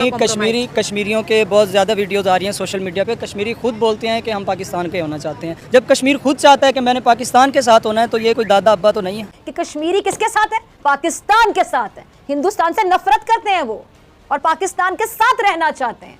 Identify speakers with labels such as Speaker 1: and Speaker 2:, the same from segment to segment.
Speaker 1: कश्मीरियों के बहुत ज़्यादा वीडियोस आ रही हैं सोशल मीडिया पे। कश्मीरी खुद बोलते हैं कि हम पाकिस्तान के होना चाहते हैं। जब कश्मीर खुद चाहता है कि मैंने पाकिस्तान के साथ होना है, तो ये कोई दादा अब्बा तो नहीं है
Speaker 2: कि कश्मीरी किसके साथ है? पाकिस्तान के साथ है। हिंदुस्तान से नफरत करते हैं वो और पाकिस्तान के साथ रहना चाहते हैं।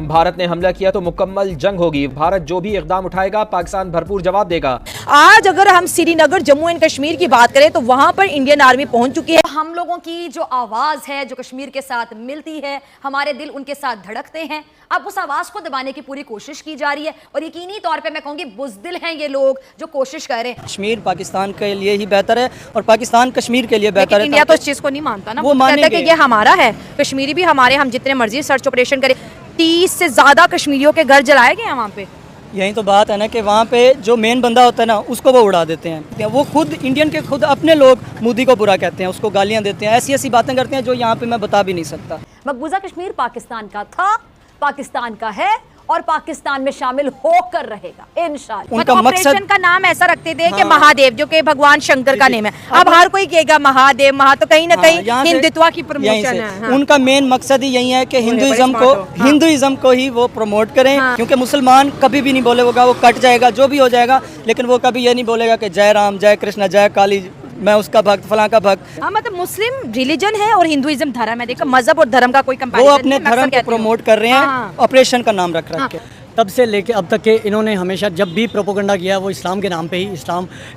Speaker 3: भारत ने हमला किया तो मुकम्मल जंग होगी। भारत जो भी इक़दाम उठाएगा पाकिस्तान भरपूर जवाब देगा।
Speaker 4: आज अगर हम श्रीनगर जम्मू एंड कश्मीर की बात करें तो वहां पर इंडियन आर्मी पहुंच चुकी है।
Speaker 2: हम लोगों की जो आवाज है, जो कश्मीर के साथ मिलती है, हमारे दिल उनके साथ धड़कते हैं। अब उस आवाज को दबाने की पूरी कोशिश की जा रही है और यकीनी तौर पे मैं कहूंगी बुज़दिल हैं ये लोग जो कोशिश कर रहे हैं।
Speaker 1: कश्मीर पाकिस्तान के लिए ही बेहतर है और पाकिस्तान कश्मीर के लिए बेहतर है।
Speaker 4: इंडिया तो इस चीज को नहीं मानता ना,
Speaker 1: वो
Speaker 4: कहता है कि ये हमारा है, कश्मीरी भी हमारे, हम जितने मर्जी सर्च ऑपरेशन करें। 30 से ज्यादा कश्मीरियों के घर जलाए गए हैं वहाँ पे।
Speaker 1: यही तो बात है ना कि वहाँ पे जो मेन बंदा होता है ना, उसको वो उड़ा देते हैं। वो खुद इंडियन के खुद अपने लोग मोदी को बुरा कहते हैं, उसको गालियाँ देते हैं, ऐसी ऐसी बातें करते हैं जो यहाँ पे मैं बता भी नहीं सकता।
Speaker 2: मकबूजा कश्मीर पाकिस्तान का था, पाकिस्तान का है और पाकिस्तान में शामिल होकर रहेगा इंशाल्लाह।
Speaker 1: उनका
Speaker 4: ऑपरेशन का नाम ऐसा रखते थे कि महादेव, जो कि भगवान शंकर का नेम है। अब हर कोई कहेगा महादेव तो कहीं ना कहीं हिंदुत्व की प्रमोशन है।
Speaker 1: उनका मेन मकसद ही यही है कि हिंदुइज्म को ही वो प्रमोट करें। क्योंकि मुसलमान कभी भी नहीं बोलेगा वो कट जाएगा, जो भी हो जाएगा, लेकिन वो कभी ये नहीं बोलेगा कि जय राम, जय कृष्ण, जय काली, मैं उसका भक्त, फलां का भक्त।
Speaker 4: हाँ, मतलब मुस्लिम रिलीजन है और हिंदुइज्म धर्म है। देखो, मजहब और धर्म का कोई कंपैरिजन
Speaker 1: वो अपने धर्म को प्रमोट कर रहे हैं, ऑपरेशन का नाम रख के।
Speaker 5: तब से लेके अब तक के इन्होंने हमेशा जब भी प्रोपोगंडा किया वो इस्लाम के नाम पे ही,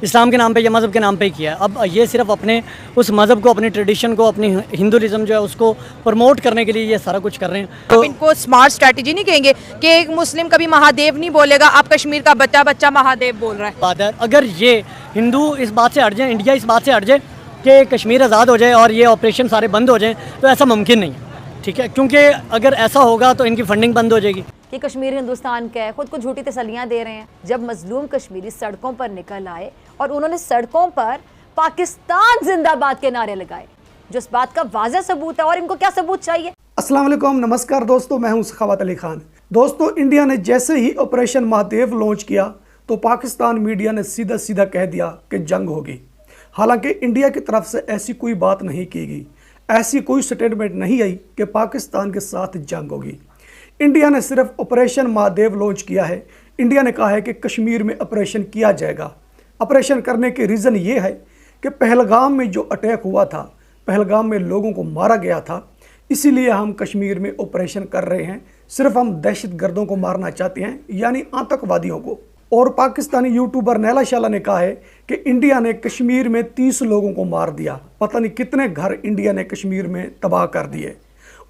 Speaker 5: इस्लाम के नाम पे या मज़हब के नाम पे ही किया है। अब ये सिर्फ अपने उस मज़हब को, अपनी ट्रेडिशन को, अपनी हिंदुइज्म जो है उसको प्रमोट करने के लिए ये सारा कुछ कर रहे हैं।
Speaker 4: तो इनको स्मार्ट स्ट्रैटेजी नहीं कहेंगे कि एक मुस्लिम कभी महादेव नहीं बोलेगा, अब कश्मीर का बच्चा महादेव बोल रहा है।
Speaker 5: बात है, अगर ये हिंदू इस बात से हट जाए, इंडिया इस बात से हट जाए कि कश्मीर आज़ाद हो जाए और ये ऑपरेशन सारे बंद हो जाए, तो ऐसा मुमकिन नहीं है। ठीक है, क्योंकि अगर ऐसा होगा तो इनकी फंडिंग बंद हो जाएगी।
Speaker 2: कि कश्मीर हिंदुस्तान का है, खुद को झूठी तसल्लियां दे रहे हैं। जब मजलूम कश्मीरी सड़कों पर निकल आए और उन्होंने सड़कों पर पाकिस्तान जिंदाबाद के नारे लगाए, जो इस बात का वाज़ेह सबूत है। और इनको क्या सबूत चाहिए?
Speaker 6: अस्सलाम वालेकुम, नमस्कार दोस्तों, मैं हूं सखावत अली खान। दोस्तों, इंडिया ने जैसे ही ऑपरेशन महादेव लॉन्च किया तो पाकिस्तान मीडिया ने सीधा सीधा कह दिया कि जंग होगी। हालांकि इंडिया की तरफ से ऐसी कोई बात नहीं की गई, ऐसी कोई स्टेटमेंट नहीं आई कि पाकिस्तान के साथ जंग होगी। इंडिया ने सिर्फ ऑपरेशन महादेव लॉन्च किया है। इंडिया ने कहा है कि कश्मीर में ऑपरेशन किया जाएगा। ऑपरेशन करने के रीज़न ये है कि पहलगाम में जो अटैक हुआ था, पहलगाम में लोगों को मारा गया था, इसीलिए हम कश्मीर में ऑपरेशन कर रहे हैं। सिर्फ हम दहशतगर्दों को मारना चाहते हैं, यानी आतंकवादियों को। और पाकिस्तानी यूट्यूबर नैला शाला ने कहा है कि इंडिया ने कश्मीर में 30 लोगों को मार दिया। पता नहीं कितने घर इंडिया ने कश्मीर में तबाह कर दिए।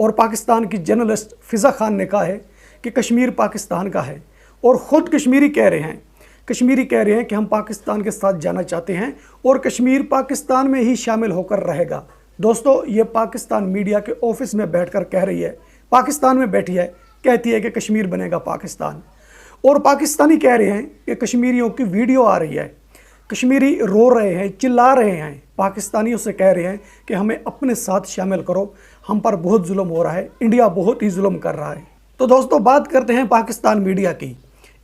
Speaker 6: और पाकिस्तान की जर्नलिस्ट फिज़ा खान ने कहा है कि कश्मीर पाकिस्तान का है और ख़ुद कश्मीरी कह रहे हैं कि हम पाकिस्तान के साथ जाना चाहते हैं और कश्मीर पाकिस्तान में ही शामिल होकर रहेगा। दोस्तों, ये पाकिस्तान मीडिया के ऑफिस में बैठकर कह रही है, पाकिस्तान में बैठी है, कहती है कि कश्मीर बनेगा पाकिस्तान। और पाकिस्तानी कह रहे हैं कि कश्मीरियों की वीडियो आ रही है, कश्मीरी रो रहे हैं, चिल्ला रहे हैं, पाकिस्तानियों से कह रहे हैं कि हमें अपने साथ शामिल करो, हम पर बहुत जुल्म हो रहा है, इंडिया बहुत ही जुल्म कर रहा है। तो दोस्तों, बात करते हैं पाकिस्तान मीडिया की।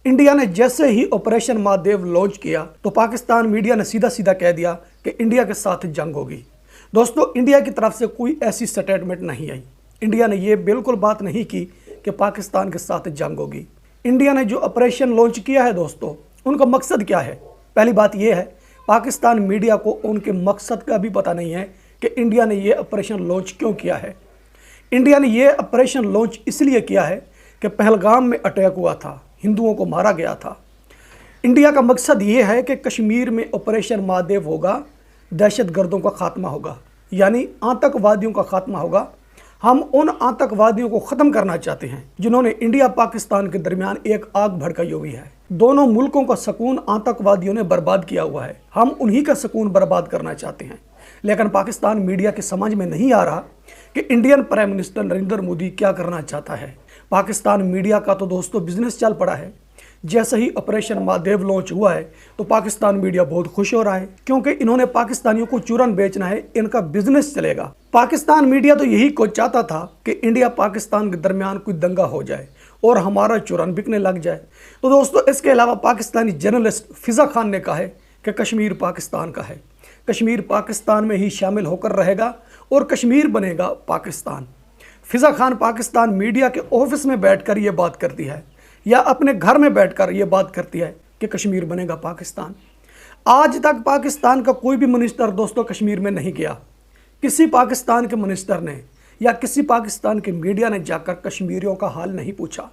Speaker 6: इंडिया ने जैसे ही ऑपरेशन महादेव लॉन्च किया तो पाकिस्तान मीडिया ने सीधा सीधा कह दिया कि इंडिया के साथ जंग होगी। दोस्तों, इंडिया की तरफ से कोई ऐसी स्टेटमेंट नहीं आई। इंडिया ने ये बिल्कुल बात नहीं की कि पाकिस्तान के साथ जंग होगी। इंडिया ने जो ऑपरेशन लॉन्च किया है दोस्तों, उनका मकसद क्या है? पहली बात यह है, पाकिस्तान मीडिया को उनके मकसद का भी पता नहीं है कि इंडिया ने ये ऑपरेशन लॉन्च क्यों किया है। इंडिया ने ये ऑपरेशन लॉन्च इसलिए किया है कि पहलगाम में अटैक हुआ था, हिंदुओं को मारा गया था। इंडिया का मकसद ये है कि कश्मीर में ऑपरेशन महादेव होगा, दहशतगर्दों का खात्मा होगा, यानी आतंकवादियों का खात्मा होगा। हम उन आतंकवादियों को ख़त्म करना चाहते हैं जिन्होंने इंडिया पाकिस्तान के दरमियान एक आग भड़काई हुई है। दोनों मुल्कों का सुकून आतंकवादियों ने बर्बाद किया हुआ है, हम उन्हीं का सुकून बर्बाद करना चाहते हैं। लेकिन पाकिस्तान मीडिया के समझ में नहीं आ रहा कि Indian prime minister Narendra Modi क्या करना चाहता है। पाकिस्तान मीडिया का तो दोस्तों बिजनेस चल पड़ा है। जैसे ही ऑपरेशन महादेव लॉन्च हुआ है तो पाकिस्तान मीडिया बहुत खुश हो रहा है, क्योंकि इन्होंने पाकिस्तानियों को चूरन बेचना है, इनका बिजनेस चलेगा। पाकिस्तान मीडिया तो यही को चाहता था कि इंडिया पाकिस्तान के दरमियान कोई दंगा हो जाए और हमारा चूरन बिकने लग जाए। तो दोस्तों, इसके अलावा पाकिस्तानी जर्नलिस्ट फिज़ा खान ने कहा है कि कश्मीर पाकिस्तान का है, कश्मीर पाकिस्तान में ही शामिल होकर रहेगा और कश्मीर बनेगा पाकिस्तान। फिजा खान पाकिस्तान मीडिया के ऑफिस में बैठकर ये बात करती है या अपने घर में बैठकर ये बात करती है कि कश्मीर बनेगा पाकिस्तान। आज तक पाकिस्तान का कोई भी मिनिस्टर दोस्तों कश्मीर में नहीं गया। किसी पाकिस्तान के मिनिस्टर ने या किसी पाकिस्तान के मीडिया ने जाकर कश्मीरियों का हाल नहीं पूछा।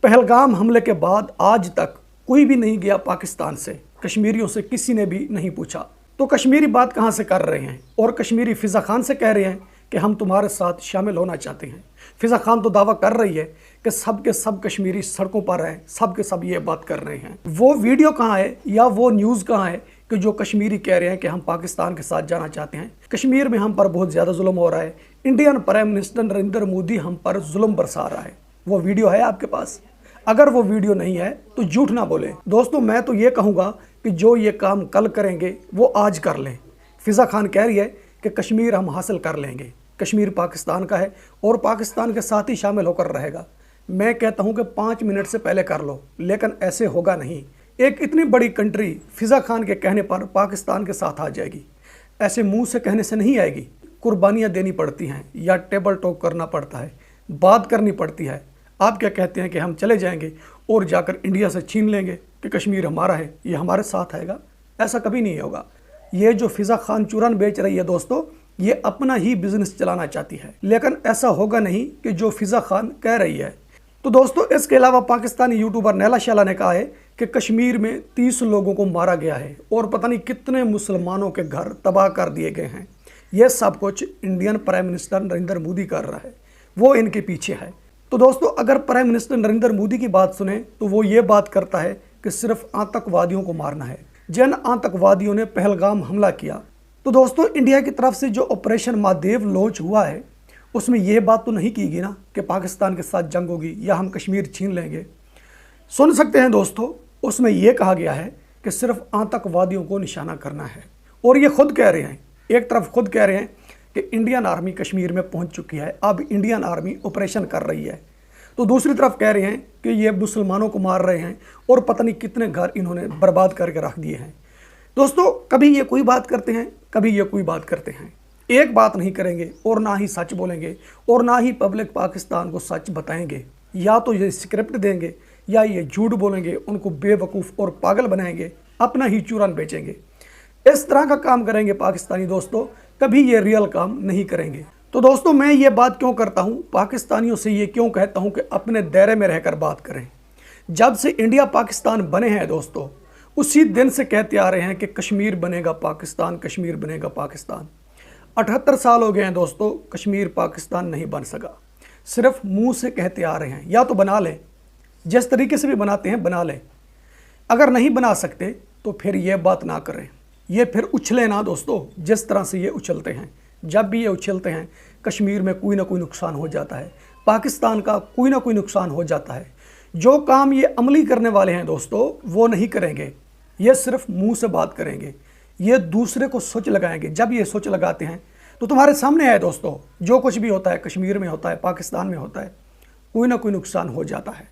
Speaker 6: पहलगाम हमले के बाद आज तक कोई भी नहीं गया पाकिस्तान से, कश्मीरियों से किसी ने भी नहीं पूछा। तो कश्मीरी बात कहाँ से कर रहे हैं और कश्मीरी फिजा खान से कह रहे हैं कि हम तुम्हारे साथ शामिल होना चाहते हैं। फिजा खान तो दावा कर रही है कि सब के सब कश्मीरी सड़कों पर हैं, सब के सब ये बात कर रहे हैं। वो वीडियो कहाँ है या वो न्यूज़ कहाँ है कि जो कश्मीरी कह रहे हैं कि हम पाकिस्तान के साथ जाना चाहते हैं। कश्मीर में हम पर बहुत ज़्यादा जुल्म हो रहा है, Indian prime minister Narendra Modi हम पर जुल्म बरसा रहा है। वो वीडियो है आपके पास? अगर वो वीडियो नहीं है तो झूठ ना बोले। दोस्तों मैं तो ये कहूँगा कि जो ये काम कल करेंगे वो आज कर लें। फिजा खान कह रही है कि कश्मीर हम हासिल कर लेंगे, कश्मीर पाकिस्तान का है और पाकिस्तान के साथ ही शामिल होकर रहेगा। मैं कहता हूं कि 5 मिनट से पहले कर लो, लेकिन ऐसे होगा नहीं। एक इतनी बड़ी कंट्री फिजा खान के कहने पर पाकिस्तान के साथ आ जाएगी। ऐसे मुंह से कहने से नहीं आएगी, कुर्बानियां देनी पड़ती हैं या टेबल टॉक करना पड़ता है, बात करनी पड़ती है। आप क्या कहते हैं कि हम चले जाएंगे और जाकर इंडिया से छीन लेंगे कि कश्मीर हमारा है, ये हमारे साथ आएगा? ऐसा कभी नहीं होगा। ये जो फिजा खान चूरन बेच रही है दोस्तों, ये अपना ही बिजनेस चलाना चाहती है, लेकिन ऐसा होगा नहीं कि जो फिजा खान कह रही है। तो दोस्तों इसके अलावा पाकिस्तानी यूट्यूबर नैला शाला ने कहा है कि कश्मीर में 30 लोगों को मारा गया है और पता नहीं कितने मुसलमानों के घर तबाह कर दिए गए हैं। यह सब कुछ Indian prime minister Narendra Modi कर रहा है, वो इनके पीछे है। तो दोस्तों अगर प्राइम मिनिस्टर नरेंद्र मोदी की बात सुने तो वो ये बात करता है कि सिर्फ आतंकवादियों को मारना है। जिन आतंकवादियों ने पहलगाम हमला किया, तो दोस्तों इंडिया की तरफ से जो ऑपरेशन महादेव लॉन्च हुआ है उसमें यह बात तो नहीं की गई ना कि पाकिस्तान के साथ जंग होगी या हम कश्मीर छीन लेंगे। सुन सकते हैं दोस्तों, उसमें यह कहा गया है कि सिर्फ आतंकवादियों को निशाना करना है। और ये खुद कह रहे हैं, एक तरफ खुद कह रहे हैं कि इंडियन आर्मी कश्मीर में पहुंच चुकी है, अब इंडियन आर्मी ऑपरेशन कर रही है, तो दूसरी तरफ कह रहे हैं कि ये मुसलमानों को मार रहे हैं और पता नहीं कितने घर इन्होंने बर्बाद करके रख दिए हैं। दोस्तों कभी ये कोई बात करते हैं, कभी ये कोई बात करते हैं। एक बात नहीं करेंगे और ना ही सच बोलेंगे और ना ही पब्लिक पाकिस्तान को सच बताएंगे। या तो ये स्क्रिप्ट देंगे या ये झूठ बोलेंगे, उनको बेवकूफ़ और पागल बनाएंगे, अपना ही चूरन बेचेंगे। इस तरह का काम करेंगे पाकिस्तानी दोस्तों, कभी ये रियल काम नहीं करेंगे। तो दोस्तों मैं ये बात क्यों करता हूँ, पाकिस्तानियों से ये क्यों कहता हूँ कि अपने दायरे में रहकर बात करें। जब से इंडिया पाकिस्तान बने हैं दोस्तों, उसी दिन से कहते आ रहे हैं कि कश्मीर बनेगा पाकिस्तान, कश्मीर बनेगा पाकिस्तान। 78 साल हो गए हैं दोस्तों, कश्मीर पाकिस्तान नहीं बन सका। सिर्फ मुंह से कहते आ रहे हैं। या तो बना लें, जिस तरीके से भी बनाते हैं बना लें। अगर नहीं बना सकते तो फिर ये बात ना करें, ये फिर उछले ना दोस्तों, जिस तरह से ये उछलते हैं। जब भी ये उछलते हैं कश्मीर में कोई ना कोई नुकसान हो जाता है, पाकिस्तान का कोई ना कोई नुकसान हो जाता है। जो काम ये अमली करने वाले हैं दोस्तों वो नहीं करेंगे, ये सिर्फ मुंह से बात करेंगे, ये दूसरे को सोच लगाएंगे। जब ये सोच लगाते हैं तो तुम्हारे सामने है दोस्तों, जो कुछ भी होता है कश्मीर में होता है, पाकिस्तान में होता है, कोई ना कोई नुकसान हो जाता है।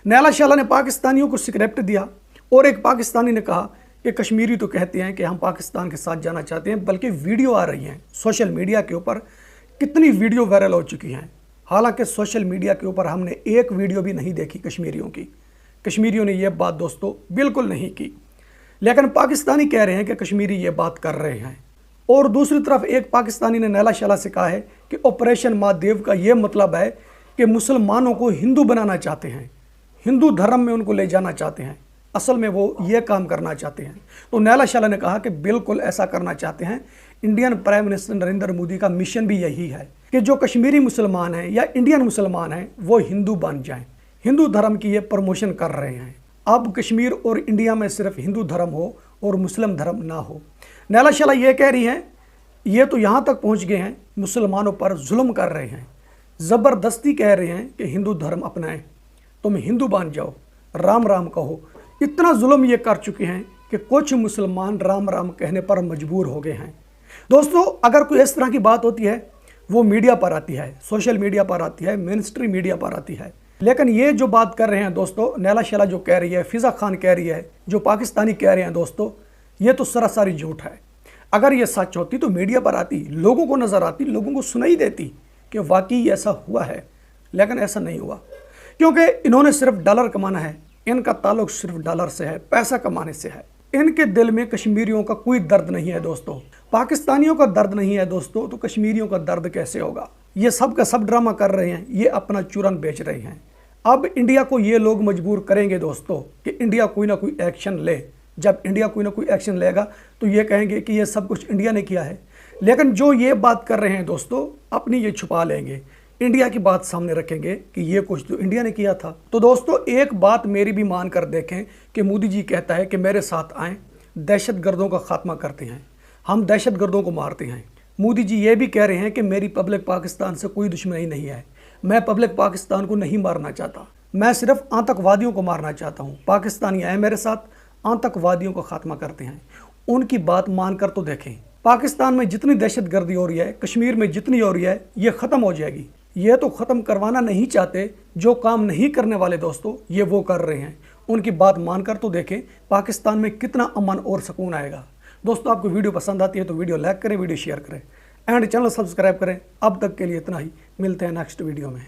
Speaker 6: नैला शाला ने पाकिस्तानियों को स्क्रिप्ट दिया और एक पाकिस्तानी ने कहा कि कश्मीरी तो कहते हैं कि हम पाकिस्तान के साथ जाना चाहते हैं, बल्कि वीडियो आ रही हैं सोशल मीडिया के ऊपर, कितनी वीडियो वायरल हो चुकी हैं। हालांकि सोशल मीडिया के ऊपर हमने एक वीडियो भी नहीं देखी कश्मीरियों की। कश्मीरियों ने यह बात दोस्तों बिल्कुल नहीं की, लेकिन पाकिस्तानी कह रहे हैं कि कश्मीरी ये बात कर रहे हैं। और दूसरी तरफ एक पाकिस्तानी ने नैला शाला से कहा है कि ऑपरेशन महादेव का ये मतलब है कि मुसलमानों को हिंदू बनाना चाहते हैं, हिंदू धर्म में उनको ले जाना चाहते हैं। असल में वो ये काम करना चाहते हैं। तो नैला शाला ने कहा कि बिल्कुल ऐसा करना चाहते हैं। Indian prime minister Narendra Modi का मिशन भी यही है कि जो कश्मीरी मुसलमान हैं या इंडियन मुसलमान हैं वो हिंदू बन जाएं। हिंदू धर्म की ये प्रमोशन कर रहे हैं। अब कश्मीर और इंडिया में सिर्फ हिंदू धर्म हो और मुस्लिम धर्म ना हो। नैला शाला ये कह रही हैं, ये तो यहाँ तक पहुँच गए हैं, मुसलमानों पर जुल्म कर रहे हैं, ज़बरदस्ती कह रहे हैं कि हिंदू धर्म अपनाएं, तुम हिंदू बन जाओ, राम राम कहो। इतना जुल्म ये कर चुके हैं कि कुछ मुसलमान राम राम कहने पर मजबूर हो गए हैं। दोस्तों अगर कोई इस तरह की बात होती है वो मीडिया पर आती है, सोशल मीडिया पर आती है, मेन स्ट्रीम मीडिया पर आती है। लेकिन ये जो बात कर रहे हैं दोस्तों, नैला शाला जो कह रही है, फिजा खान कह रही है, जो पाकिस्तानी कह रहे हैं दोस्तों, ये तो सरासरी झूठ है। अगर ये सच होती तो मीडिया पर आती, लोगों को नज़र आती, लोगों को सुनाई देती कि वाकई ऐसा हुआ है, लेकिन ऐसा नहीं हुआ, क्योंकि इन्होंने सिर्फ डॉलर कमाना है। इनका ताल्लुक सिर्फ डॉलर से है, पैसा कमाने से है। इनके दिल में कश्मीरियों का कोई दर्द नहीं है दोस्तों। पाकिस्तानियों का दर्द नहीं है दोस्तों, तो कश्मीरियों का दर्द कैसे होगा। ये सब का सब ड्रामा कर रहे हैं, ये अपना चूरन बेच रहे हैं। अब इंडिया को ये लोग मजबूर करेंगे दोस्तों कि इंडिया कोई ना कोई एक्शन ले। जब इंडिया कोई ना कोई एक्शन लेगा तो ये कहेंगे कि ये सब कुछ इंडिया ने किया है। लेकिन जो ये बात कर रहे हैं दोस्तों, अपनी ये छुपा लेंगे, इंडिया की बात सामने रखेंगे कि ये कुछ तो इंडिया ने किया था। तो दोस्तों एक बात मेरी भी मान कर देखें कि मोदी जी कहता है कि मेरे साथ आएँ, दहशतगर्दों का खात्मा करते हैं, हम दहशतगर्दों को मारते हैं। मोदी जी ये भी कह रहे हैं कि मेरी पब्लिक पाकिस्तान से कोई दुश्मनी नहीं है, मैं पब्लिक पाकिस्तान को नहीं मारना चाहता, मैं सिर्फ आतंकवादियों को मारना चाहता हूँ। पाकिस्तानी आए मेरे साथ, आतंकवादियों का खात्मा करते हैं। उनकी बात मानकर तो देखें, पाकिस्तान में जितनी दहशतगर्दी हो रही है, कश्मीर में जितनी हो रही है, ये ख़त्म हो जाएगी। ये तो ख़त्म करवाना नहीं चाहते, जो काम नहीं करने वाले दोस्तों ये वो कर रहे हैं। उनकी बात मानकर तो देखें पाकिस्तान में कितना अमन और सुकून आएगा। दोस्तों आपको वीडियो पसंद आती है तो वीडियो लाइक करें, वीडियो शेयर करें एंड चैनल सब्सक्राइब करें। अब तक के लिए इतना ही, मिलते हैं नेक्स्ट वीडियो में।